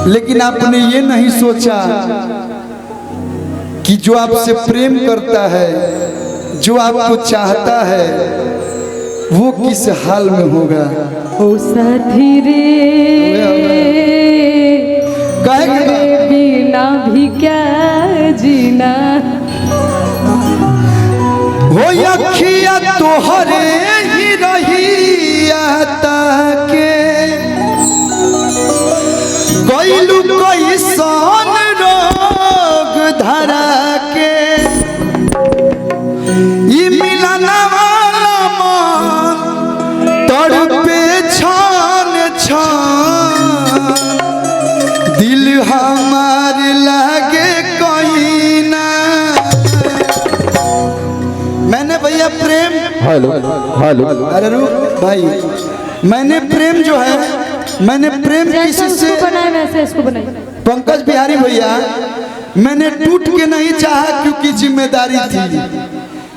लेकिन आपने ये नहीं सोचा कि जो आपसे प्रेम करता है, जो आपको चाहता है, वो किस हाल में होगा। ओ साथी रे तेरे बिना भी क्या जीना, हो अखिया तोहरे ही रही आता के कोइलू कोई सन रोग धरा के ई मिलना वाला मन तड़पे छान छान, दिल हमार लागे कोई ना। मैंने भैया प्रेम, हेलो हेलो, अरे रुक भाई, मैंने प्रेम जो है, मैंने प्रेम किसी से बनाए वैसे इसको बनाए। पंकज बिहारी भैया, मैंने टूट के नहीं चाहा क्योंकि जिम्मेदारी थी।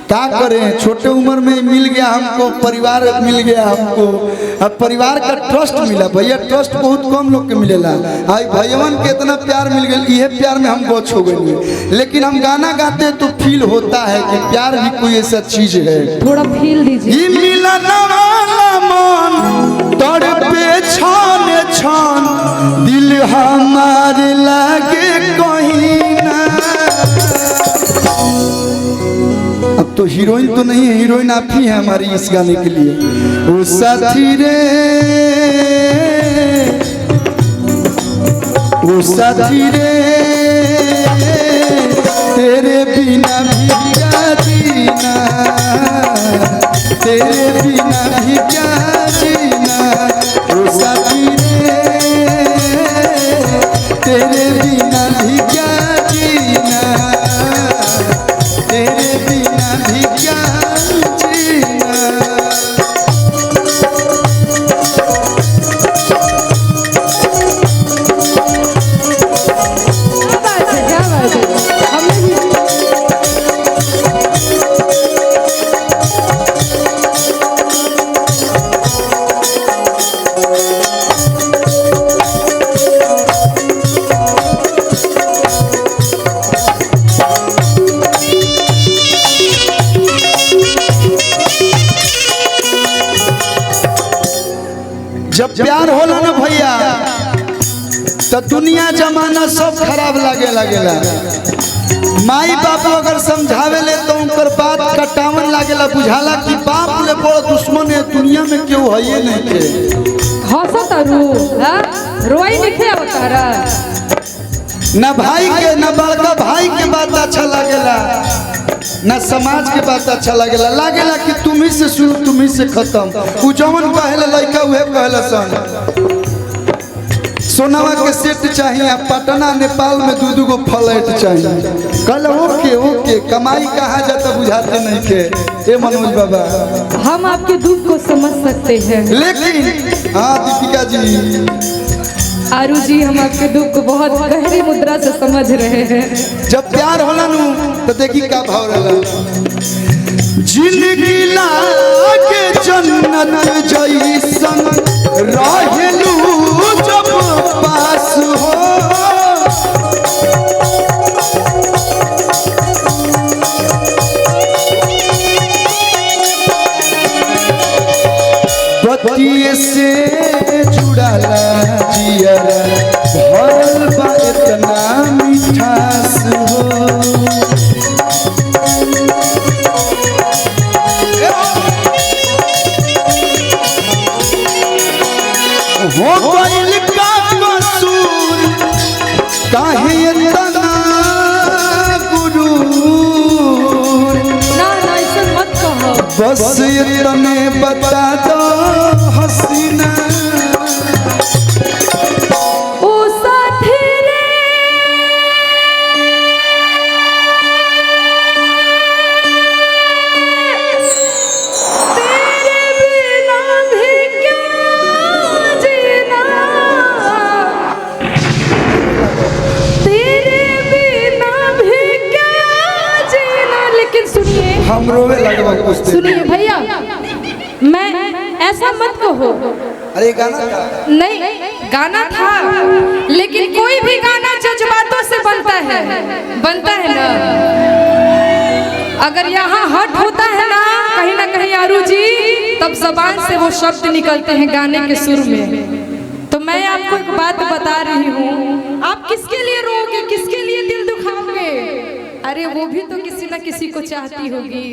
क्या करें, छोटे उम्र में मिल गया हमको, परिवार मिल गया हमको, अब परिवार का ट्रस्ट मिला। भैया ट्रस्ट बहुत कम लोग के मिलेला, आई भैयावन के इतना प्यार मिल गया, ये प्यार में हम बहुत छो गए। लेकिन हम गाना गाते हैं तो फील होता है कि प्यार भी कोई ऐसा चीज है। थोड़ा फील दीजिए। तड़पे छान छान, दिल हमारे लागे कहीं ना। अब तो हीरोइन तो नहीं है, हीरोइन आप ही है हमारी इस गाने के लिए। ओ साथी रे, ओ साथी रे, तेरे बिना भी क्या जीना, तेरे बिना भी क्या जीना। ओ साथी रे, तेरे बिना भी क्या जीना, तेरे बिना भी क्या जीना। क्या बात है, हमने भी जब प्यार होला ना भैया तो दुनिया जमाना सब खराब लागे लगेला। माई बापू अगर समझावे ले तो उनकर बात कटावन लागेला, बुझाला कि बाप ले बड़ दुश्मन है दुनिया में क्यों है ये नहीं के। हंसत रू रोई लिखे अवतारा, ना भाई के ना बड़का भाई के बात अच्छा लगेला, ना समाज के बात अच्छा लगेला। लागेला कि तुम ही से शुरू तुम ही से खत्म। उ जवन कहले लइका उहे कहला सन सोनावा के सेट चाहिए, पटना नेपाल में दू गो फ्लैट चाहिए। कल ओके ओके, कमाई कहाँ जाता बुझाते नहीं के। ए मनोज बाबा, हम आपके दुख को समझ सकते हैं, लेकिन हाँ दीपिका जी, आरू जी, हम आपके दुख को बहुत गहरी मुद्रा से समझ रहे हैं। जब प्यार होला नु तो देखी का भाव रहला। जिंदगी लागे जन्नत जैसन रहेलू जब पास हो, बतिये से जुड़ाला जियरा, भरल बा इतना मिठास हो। हो गइल का कसूर, काहे इतना गुरूर, ना ना ऐसा मत कहो, बस इतने बता दो हसीना। ओ साथी रे, तेरे बिना भी क्या जीना, तेरे बिना भी क्या जीना। लेकिन सुनिए, हम रोवे लगवा कुछ। सुनिए भैया, मैं ऐसा मत कहो। अरे गाना था? नहीं, गाना था, लेकिन कोई भी गाना जज्बातों से बनता है ना। अगर यहाँ हट होता है ना कहीं आरू जी, तब जबान से वो शब्द निकलते हैं गाने के सुर में। तो मैं आपको एक बात बता रही हूँ, आप किसके लिए रोओगे, किसके लिए दिल दुखाओगे? अरे वो भी तो किसी न किसी को चाहती होगी।